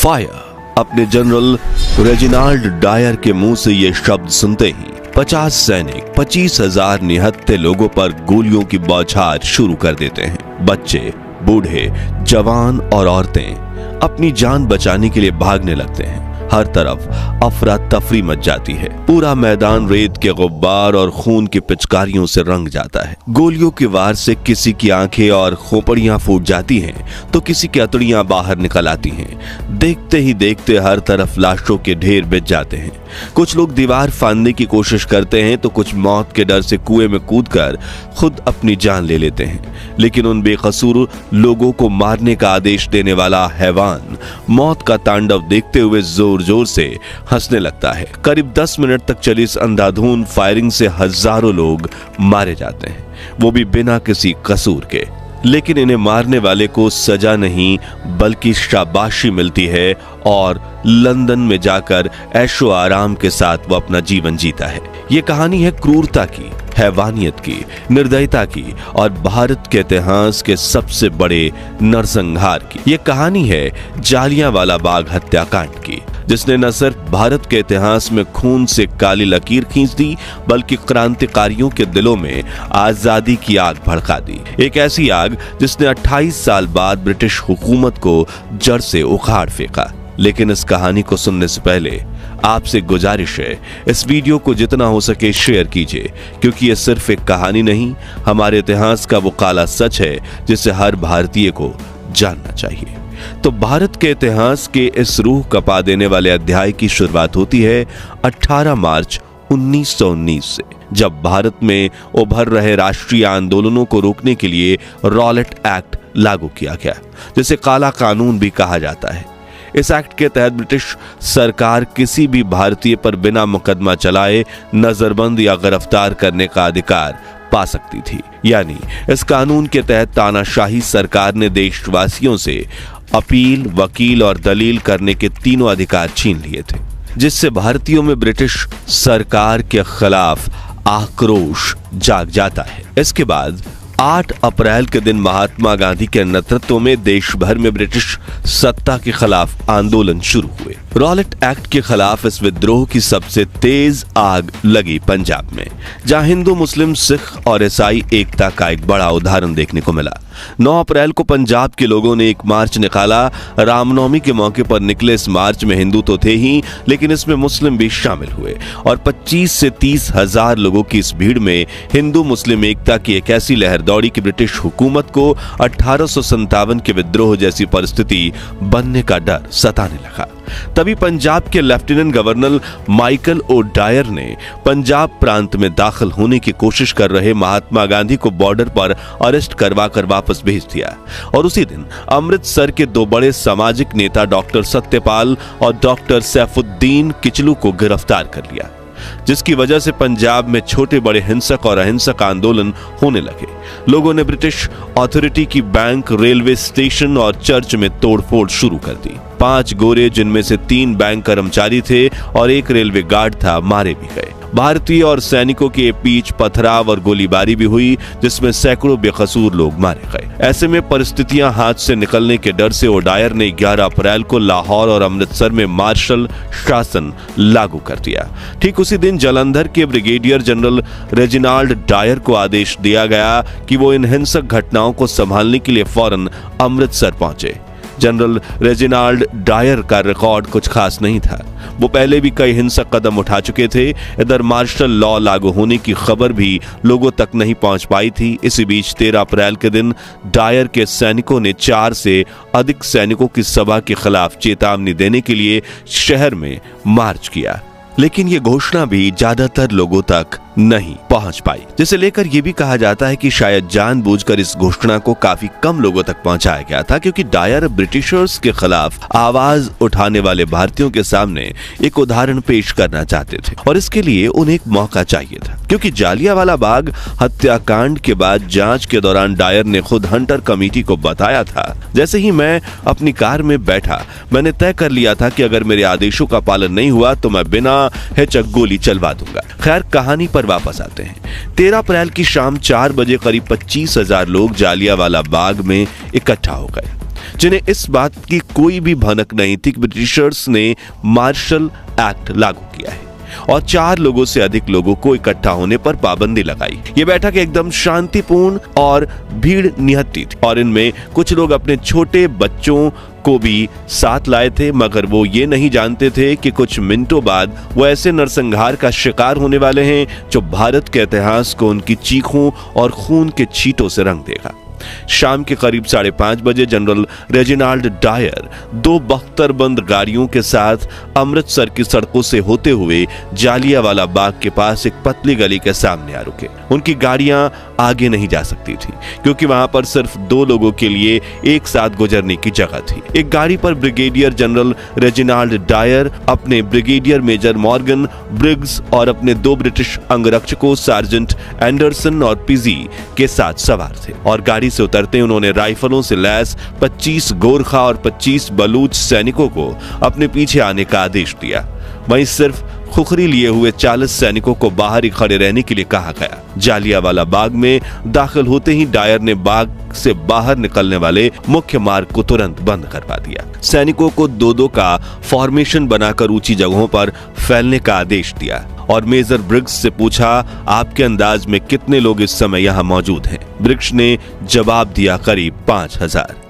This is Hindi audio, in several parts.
फायर। अपने जनरल रेजिनाल्ड डायर के मुंह से ये शब्द सुनते ही 50 सैनिक 25,000 निहत्थे लोगों पर गोलियों की बौछार शुरू कर देते हैं। बच्चे, बूढ़े, जवान और औरतें अपनी जान बचाने के लिए भागने लगते हैं। हर तरफ अफरा तफरी मच जाती है। पूरा मैदान रेत के गुब्बार और खून की पिचकारियों से रंग जाता है। गोलियों के वार से किसी की आंखें और खोपड़ियां फूट जाती हैं तो किसी की अतड़ियां बाहर निकल आती हैं। देखते ही देखते हर तरफ लाशों के ढेर बिछ जाते हैं। कुछ लोग दीवार फांदने की कोशिश करते हैं तो कुछ मौत के डर से कुएं में कूदकर खुद अपनी जान ले लेते हैं। लेकिन उन बेकसूर लोगों को मारने का आदेश देने वाला हैवान मौत का तांडव देखते हुए जोर जोर से हंसने लगता है। करीब 10 मिनट तक चली इस अंधाधुंध फायरिंग से हजारों लोग मारे जाते हैं, वो भी बिना किसी कसूर के। लेकिन इन्हें मारने वाले को सजा नहीं बल्कि शाबाशी मिलती है और लंदन में जाकर ऐशो आराम के साथ वो अपना जीवन जीता है। ये कहानी है क्रूरता की, हैवानियत की, निर्दयता की और भारत के इतिहास के सबसे बड़े नरसंहार की। ये कहानी है जालियांवाला बाग हत्याकांड की, जिसने न सिर्फ भारत के इतिहास में खून से काली लकीर खींच दी बल्कि क्रांतिकारियों के दिलों में आजादी की आग भड़का दी। एक ऐसी आग जिसने 28 साल बाद ब्रिटिश हुकूमत को जड़ से उखाड़ फेंका। लेकिन इस कहानी को सुनने से पहले आपसे गुजारिश है, इस वीडियो को जितना हो सके शेयर कीजिए, क्योंकि यह सिर्फ एक कहानी नहीं, हमारे इतिहास का वो काला सच है जिसे हर भारतीय को जानना चाहिए। तो भारत के इतिहास के इस रूह कपा देने वाले अध्याय की शुरुआत होती है 18 मार्च 1919 से, जब भारत में उभर रहे राष्ट्रीय आंदोलनों को रोकने के लिए रॉलेट एक्ट लागू किया गया, जिसे काला कानून भी कहा जाता है। इस एक्ट के तहत ब्रिटिश सरकार किसी भी भारतीय पर बिना मुकदमा चलाए नजरबंद या गिरफ्तार करने का अधिकार पा सकती थी। यानी इस कानून के तहत तानाशाही सरकार ने देशवासियों से अपील, वकील और दलील करने के तीनों अधिकार छीन लिए थे, जिससे भारतीयों में ब्रिटिश सरकार के खिलाफ आक्रोश जाग जाता है। इसके बाद 8 अप्रैल के दिन महात्मा गांधी के नेतृत्व में देश भर में ब्रिटिश सत्ता के खिलाफ आंदोलन शुरू हुए। रॉलेट एक्ट के खिलाफ इस विद्रोह की सबसे तेज आग लगी पंजाब में, जहां हिंदू, मुस्लिम, सिख और ईसाई एकता का एक बड़ा उदाहरण देखने को मिला। 9 अप्रैल को पंजाब के लोगों ने एक मार्च निकाला। रामनवमी के मौके पर निकले इस मार्च में हिंदू तो थे ही, लेकिन इसमें मुस्लिम भी शामिल हुए और 25 से 30 हजार लोगों की इस भीड़ में हिंदू मुस्लिम एकता की एक ऐसी लहर दौड़ी कि ब्रिटिश हुकूमत को 1857 के विद्रोह जैसी परिस्थिति बनने का डर सताने लगा। तभी पंजाब के lieutenant governor Michael O Dwyer ने पंजाब प्रांत में दाखिल होने की कोशिश कर रहे महात्मा गांधी को बॉर्डर पर अरेस्ट करवा कर वापस भेज दिया और उसी दिन अमृतसर के 2 बड़े सामाजिक नेता डॉक्टर सत्यपाल और डॉक्टर सैफुद्दीन किचलू को गिरफ्तार कर लिया, जिसकी वजह से पंजाब में छोटे बड़े हिंसक और अहिंसक आंदोलन होने लगे। लोगों ने ब्रिटिश अथॉरिटी की बैंक, रेलवे स्टेशन और चर्च में तोड़फोड़ शुरू कर दी। 5 गोरे, जिनमें से 3 बैंक कर्मचारी थे और 1 रेलवे गार्ड था, मारे भी गए। भारतीय और सैनिकों के बीच पथराव और गोलीबारी भी हुई, जिसमें सैकड़ों बेकसूर लोग मारे गए। ऐसे में परिस्थितियां हाथ से निकलने के डर से ओडायर ने 11 अप्रैल को लाहौर और अमृतसर में मार्शल शासन लागू कर दिया। ठीक उसी दिन जालंधर के ब्रिगेडियर जनरल रेजिनाल्ड डायर को आदेश दिया गया कि वो इन हिंसक घटनाओं को संभालने के लिए फौरन अमृतसर पहुंचे। जनरल रेजिनाल्ड डायर का रिकॉर्ड कुछ खास नहीं था। वो पहले भी कई हिंसक कदम उठा चुके थे। इधर मार्शल लॉ लागू होने की खबर भी लोगों तक नहीं पहुंच पाई थी। इसी बीच 13 अप्रैल के दिन डायर के सैनिकों ने 4 से अधिक सैनिकों की सभा के खिलाफ चेतावनी देने के लिए शहर में मार्च किया, लेकिन ये घोषणा भी ज्यादातर लोगों तक नहीं पहुंच पाई, जिसे लेकर यह भी कहा जाता है कि शायद जानबूझकर इस घोषणा को काफी कम लोगों तक पहुंचाया गया था, क्योंकि डायर ब्रिटिशर्स के खिलाफ आवाज उठाने वाले भारतीयों के सामने एक उदाहरण पेश करना चाहते थे और इसके लिए उन्हें एक मौका चाहिए था। क्योंकि जालियांवाला बाग हत्याकांड के बाद जांच के दौरान डायर ने खुद हंटर कमेटी को बताया था, जैसे ही मैं अपनी कार में बैठा मैंने तय कर लिया था कि अगर मेरे आदेशों का पालन नहीं हुआ तो मैं बिना हिचक गोली चलवा दूंगा। खैर, कहानी पर वापस आते हैं। 13 अप्रैल की शाम 4 बजे करीब 25,000 लोग जालियांवाला बाग में इकट्ठा हो गए। जिन्हें इस बात की कोई भी भनक नहीं थी कि ब्रिटिशर्स ने मार्शल एक्ट लागू किया है और 4 लोगों से अधिक लोगों को इकट्ठा होने पर पाबंदी लगाई। ये बैठक एकदम शांतिपूर्ण और भीड़ निहत्ती थी और इनमें कुछ लोग अपने छोटे बच्चों को भी साथ लाए थे, मगर वो ये नहीं जानते थे कि कुछ मिनटों बाद वो ऐसे नरसंहार का शिकार होने वाले हैं जो भारत के इतिहास को उनकी चीखों और खून के छींटों से रंग देगा। शाम के करीब 5:30 बजे जनरल रेजिनाल्ड डायर 2 बख्तरबंद गाड़ियों के साथ अमृतसर की सड़कों से होते हुए जालियांवाला बाग के पास एक पतली गली के सामने आ रुके। उनकी गाड़ियां आगे नहीं जा सकती थी क्योंकि वहां पर सिर्फ 2 लोगों के लिए एक साथ गुजरने की जगह थी। एक गाड़ी पर ब्रिगेडियर जनरल रेजिनाल्ड डायर अपने ब्रिगेडियर मेजर मॉर्गन ब्रिग्स और अपने 2 ब्रिटिश अंगरक्षकों सार्जेंट एंडरसन और पिजी के साथ सवार थे और गाड़ी से उतरते उन्होंने राइफलों से लैस 25 गोरखा और 25 बलूच सैनिकों को अपने पीछे आने का आदेश दिया। वहीं सिर्फ खुखरी लिए हुए 40 सैनिकों को बाहर ही खड़े रहने के लिए कहा गया। जालियांवाला बाग में दाखिल होते ही डायर ने बाग से बाहर निकलने वाले मुख्य मार्ग को तुरंत बंद करवा दिया। सैनिकों को 2-2 का फॉर्मेशन बनाकर ऊंची जगहों पर फैलने का आदेश दिया और मेजर ब्रिग्स से पूछा, आपके अंदाज में कितने लोग इस समय यहाँ मौजूद हैं? ब्रिग्स ने जवाब दिया, करीब 5000।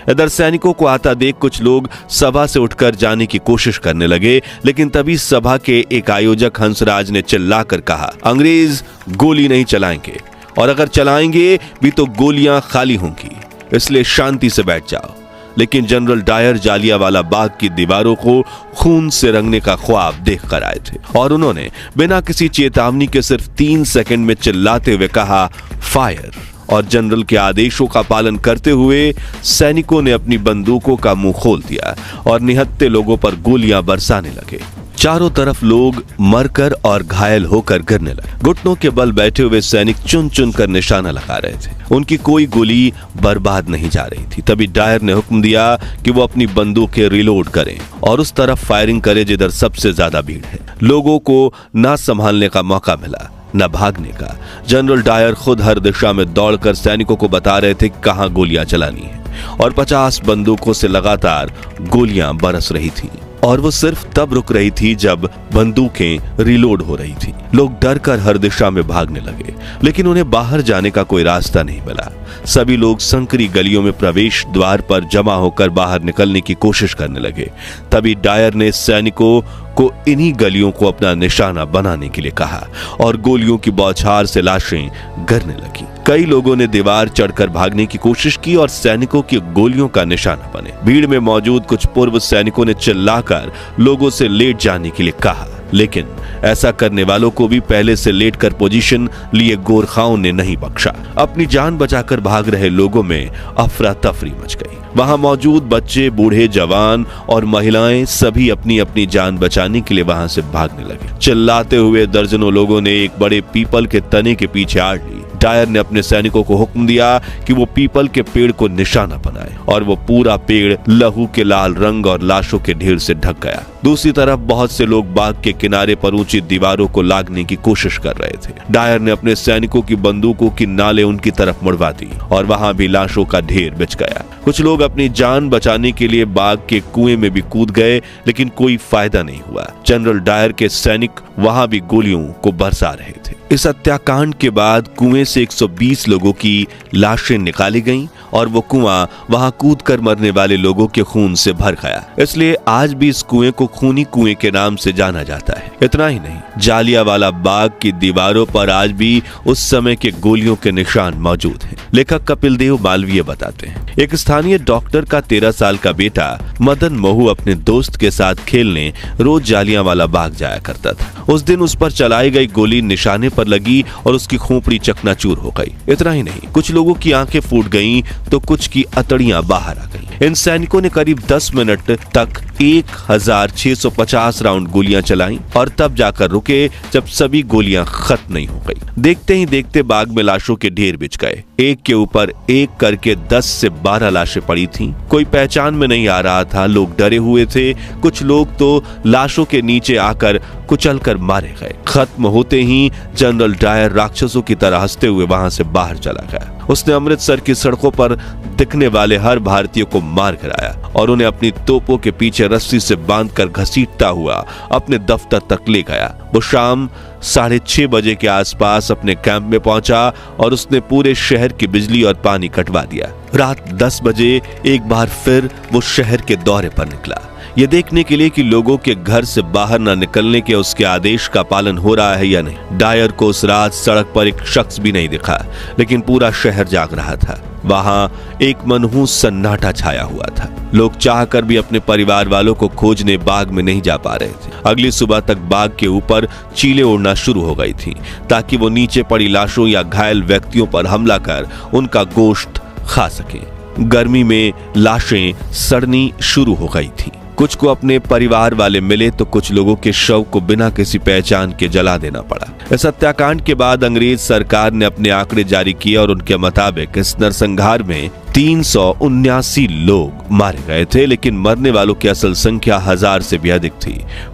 इधर सैनिकों को आता देख कुछ लोग सभा से उठकर जाने की कोशिश करने लगे, लेकिन तभी सभा के एक आयोजक हंसराज ने चिल्लाकर कहा, अंग्रेज गोली नहीं चलाएंगे और अगर चलाएंगे भी तो गोलियां खाली होंगी, इसलिए शांति से बैठ जाओ। लेकिन जनरल डायर जालियांवाला बाग की दीवारों को खून से रंगने का ख्वाब देख कर आए थे और उन्होंने बिना किसी चेतावनी के सिर्फ 3 सेकंड में चिल्लाते हुए कहा, फायर। और जनरल के आदेशों का पालन करते हुए सैनिकों ने अपनी बंदूकों का मुंह खोल दिया और निहत्थे लोगों पर गोलियां बरसाने लगे। चारों तरफ लोग मरकर और घायल होकर गिरने लगे। घुटनों के बल बैठे हुए सैनिक चुन चुन कर निशाना लगा रहे थे। उनकी कोई गोली बर्बाद नहीं जा रही थी। तभी डायर ने हुक्म दिया कि वो अपनी बंदूकें रिलोड करें और उस तरफ फायरिंग करें जिधर सबसे ज्यादा भीड़ है। लोगों को ना संभालने का मौका मिला, न भागने का। जनरल डायर खुद हर दिशा में दौड़कर सैनिकों को बता रहे थे कहां गोलियां चलानी है और 50 बंदूकों से लगातार गोलियां बरस रही थीं और वो सिर्फ तब रुक रही थी जब बंदूकें रिलोड हो रही थी। लोग डर कर हर दिशा में भागने लगे, लेकिन उन्हें बाहर जाने का कोई रास्ता नहीं मिला। सभी लोग संकरी गलियों में प्रवेश द्वार पर जमा होकर बाहर निकलने की कोशिश करने लगे। तभी डायर ने सैनिकों को इन्हीं गलियों को अपना निशाना बनाने के लिए कहा और गोलियों की बौछार से लाशें गिरने लगी। कई लोगों ने दीवार चढ़कर भागने की कोशिश की और सैनिकों की गोलियों का निशाना बने। भीड़ में मौजूद कुछ पूर्व सैनिकों ने चिल्लाकर लोगों से लेट जाने के लिए कहा, लेकिन ऐसा करने वालों को भी पहले से लेटकर पोजीशन लिए गोरखाओं ने नहीं बख्शा। अपनी जान बचाकर भाग रहे लोगों में अफरा तफरी मच गई। वहां मौजूद बच्चे, बूढ़े, जवान और महिलाएं सभी अपनी अपनी जान बचाने के लिए वहां से भागने लगे। चिल्लाते हुए दर्जनों लोगों ने एक बड़े पीपल के तने के पीछे आड़ ली। डायर ने अपने सैनिकों को हुक्म दिया कि वो पीपल के पेड़ को निशाना बनाए और वो पूरा पेड़ लहू के लाल रंग और लाशों के ढेर से ढक गया। दूसरी तरफ बहुत से लोग बाग के किनारे पर ऊंची दीवारों को लागने की कोशिश कर रहे थे। डायर ने अपने सैनिकों की बंदूकों की नालें उनकी तरफ मुड़वा दी और वहां भी लाशों का ढेर बिछ गया। कुछ लोग अपनी जान बचाने के लिए बाग के कुएं में भी कूद गए, लेकिन कोई फायदा नहीं हुआ। जनरल डायर के सैनिक वहां भी गोलियों को बरसा रहे थे। इस हत्याकांड के बाद कुएं से 120 लोगों की लाशें निकाली गईं और वो कुआं वहां कूदकर मरने वाले लोगों के खून से भर गया। इसलिए आज भी इस कुएं को खूनी कुएं के नाम से जाना जाता है। इतना ही नहीं, जालियांवाला बाग की दीवारों पर आज भी उस समय के गोलियों के निशान मौजूद हैं। लेखक कपिल देव मालवीय बताते हैं, एक स्थानीय डॉक्टर का 13 साल का बेटा मदन महू अपने दोस्त के साथ खेलने रोज जालियांवाला बाग जाया करता था। उस दिन उस पर चलाई गई गोली निशाने पर लगी और उसकी खोपड़ी चकनाचूर हो गई। इतना ही नहीं, कुछ लोगों की आंखें फूट गईं तो कुछ की अतड़ियां बाहर आ गईं। इन सैनिकों ने करीब 10 मिनट तक 1650 राउंड गोलियां चलाईं और तब जाकर रुके जब सभी गोलियां खत्म नहीं हो गई। देखते ही देखते बाग में लाशों के ढेर बिछ गए। एक के ऊपर एक करके 10 से 12 लाशें पड़ी थीं। कोई पहचान में नहीं आ रहा था। लोग डरे हुए थे। कुछ लोग तो लाशों के नीचे आकर कुचलकर मारे गए। खत्म होते ही जनरल डायर राक्षसों की तरह हंसते हुए वहां से बाहर चला गया। उसने अमृतसर की सड़कों पर दिखने वाले हर भारतीय को मार गिराया और उन्हें अपनी तोपों के पीछे रस्सी से बांधकर घसीटता हुआ अपने दफ्तर तक ले गया। वो शाम 6:30 बजे के आसपास अपने कैंप में पहुंचा और उसने पूरे शहर की बिजली और पानी कटवा दिया। रात 10 बजे एक बार फिर वो शहर के दौरे पर निकला, ये देखने के लिए कि लोगों के घर से बाहर न निकलने के उसके आदेश का पालन हो रहा है या नहीं। डायर को उस रात सड़क पर एक शख्स भी नहीं दिखा, लेकिन पूरा शहर जाग रहा था। वहां एक मनहूस सन्नाटा छाया हुआ था। लोग चाहकर भी अपने परिवार वालों को खोजने बाग में नहीं जा पा रहे थे। अगली सुबह तक बाग के ऊपर चीलें उड़ना शुरू हो गई थी ताकि वो नीचे पड़ी लाशों या घायल व्यक्तियों पर हमला कर उनका गोश्त खा सके। गर्मी में लाशें सड़नी शुरू हो गई थी। कुछ को अपने परिवार वाले मिले तो कुछ लोगों के शव को बिना किसी पहचान के जला देना पड़ा। इस हत्याकांड के बाद अंग्रेज सरकार ने अपने आंकड़े जारी किए और उनके मुताबिक इस नरसंहार में 379 लोग मारे गए थे, लेकिन मरने वालों की असल संख्या 1000 से भी अधिक थी।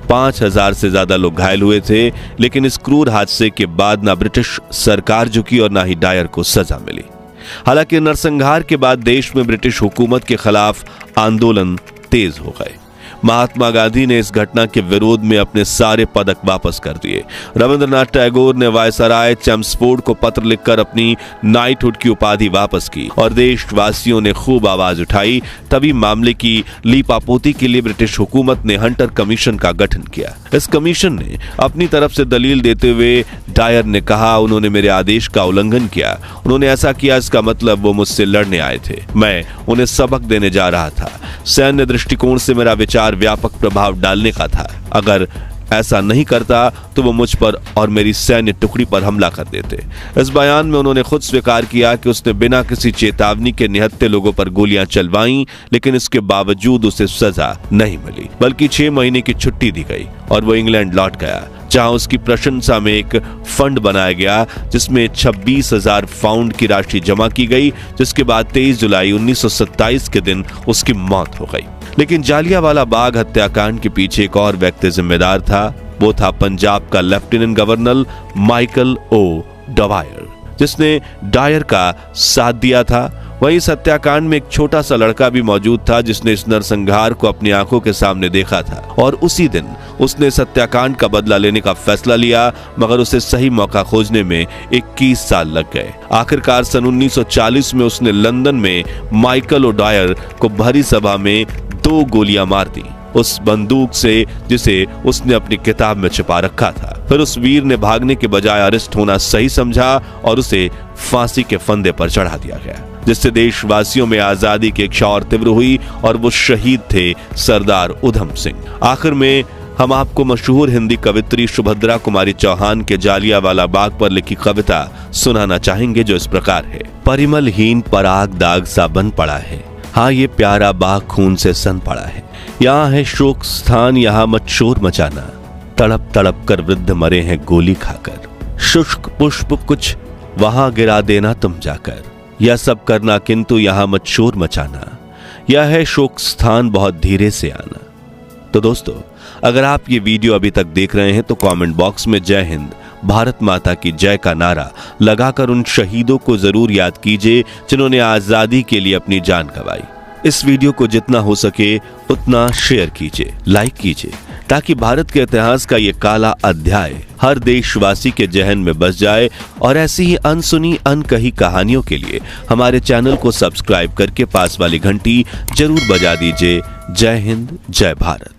5000 से ज्यादा लोग घायल हुए थे, लेकिन इस क्रूर हादसे के बाद ना ब्रिटिश सरकार झुकी और ना ही डायर को सजा मिली। हालांकि नरसंहार के बाद देश में ब्रिटिश हुकूमत के खिलाफ आंदोलन तेज हो गए। महात्मा गांधी ने इस घटना के विरोध में अपने सारे पदक वापस कर दिए। रविंद्रनाथ टैगोर ने वायसराय चैम्सफोर्ड को पत्र लिखकर अपनी नाइटहुड की उपाधि वापस की और देशवासियों ने खूब आवाज उठाई। तभी मामले की लीपापोती के लिए ब्रिटिश हुकूमत ने हंटर कमीशन का गठन किया। इस कमीशन ने अपनी तरफ से दलील देते हुए डायर ने कहा, उन्होंने मेरे आदेश का उल्लंघन किया। उन्होंने ऐसा किया, इसका मतलब वो मुझसे लड़ने आए थे। मैं उन्हें सबक देने जा रहा था। सैन्य दृष्टिकोण से मेरा विचार व्यापक प्रभाव डालने का था। अगर ऐसा नहीं करता तो वो मुझ पर और मेरी सैन्य टुकड़ी पर हमला कर देते। इस बयान में उन्होंने खुद स्वीकार किया कि उसने बिना किसी चेतावनी के निहत्थे लोगों पर गोलियां चलवाईं, लेकिन इसके बावजूद उसे सजा नहीं मिली, बल्कि 6 महीने की छुट्टी दी गई और वो इंग्लैंड लौट गया, जहां उसकी प्रशंसा में एक फंड बनाया गया जिसमें 26,000 पाउंड की राशि जमा की गई, जिसके बाद 23 जुलाई 1927 के दिन उसकी मौत हो गई। लेकिन जालियांवाला बाग हत्याकांड के पीछे एक और व्यक्ति जिम्मेदार था। वो था पंजाब का लेफ्टिनेंट गवर्नर माइकल ओ डवायर, जिसने डायर का साथ दिया था। वहीं इस हत्याकांड में एक छोटा सा लड़का भी मौजूद था जिसने इस नरसंहार को अपनी आंखों के सामने देखा था और उसी दिन उसने इस हत्याकांड का बदला लेने का फैसला लिया, मगर उसे सही मौका खोजने में 21 साल लग गए। आखिरकार सन 1940 में उसने लंदन में माइकल ओ डायर को भरी सभा में 2 गोलियां मार दी, उस बंदूक से जिसे उसने अपनी किताब में छिपा रखा था। फिर उस वीर ने भागने के बजाय अरेस्ट होना सही समझा और उसे फांसी के फंदे पर चढ़ा दिया गया, जिससे देशवासियों में आजादी की इच्छा और तीव्र हुई और वो शहीद थे सरदार उधम सिंह। आखिर में हम आपको मशहूर हिंदी कवित्री सुभद्रा कुमारी चौहान के जालियांवाला बाग पर लिखी कविता सुनाना चाहेंगे, जो इस प्रकार है। परिमलहीन पराग दाग सा बन पड़ा है, हाँ ये प्यारा बाग खून से सन पड़ा है। यहाँ है शोक स्थान, यहाँ मत शोर मचाना, तड़प तड़प कर वृद्ध मरे हैं गोली खाकर। शुष्क पुष्प कुछ वहां गिरा देना तुम जाकर, यह सब करना किंतु यहाँ मत शोर मचाना, यह है शोक स्थान बहुत धीरे से आना। तो दोस्तों, अगर आप ये वीडियो अभी तक देख रहे हैं तो कमेंट बॉक्स में जय हिंद, भारत माता की जय का नारा लगाकर उन शहीदों को जरूर याद कीजिए जिन्होंने आजादी के लिए अपनी जान गंवाई। इस वीडियो को जितना हो सके उतना शेयर कीजिए, लाइक कीजिए, ताकि भारत के इतिहास का ये काला अध्याय हर देशवासी के जहन में बस जाए। और ऐसी ही अनसुनी अनकही कहानियों के लिए हमारे चैनल को सब्सक्राइब करके पास वाली घंटी जरूर बजा दीजिए। जय हिंद, जय भारत।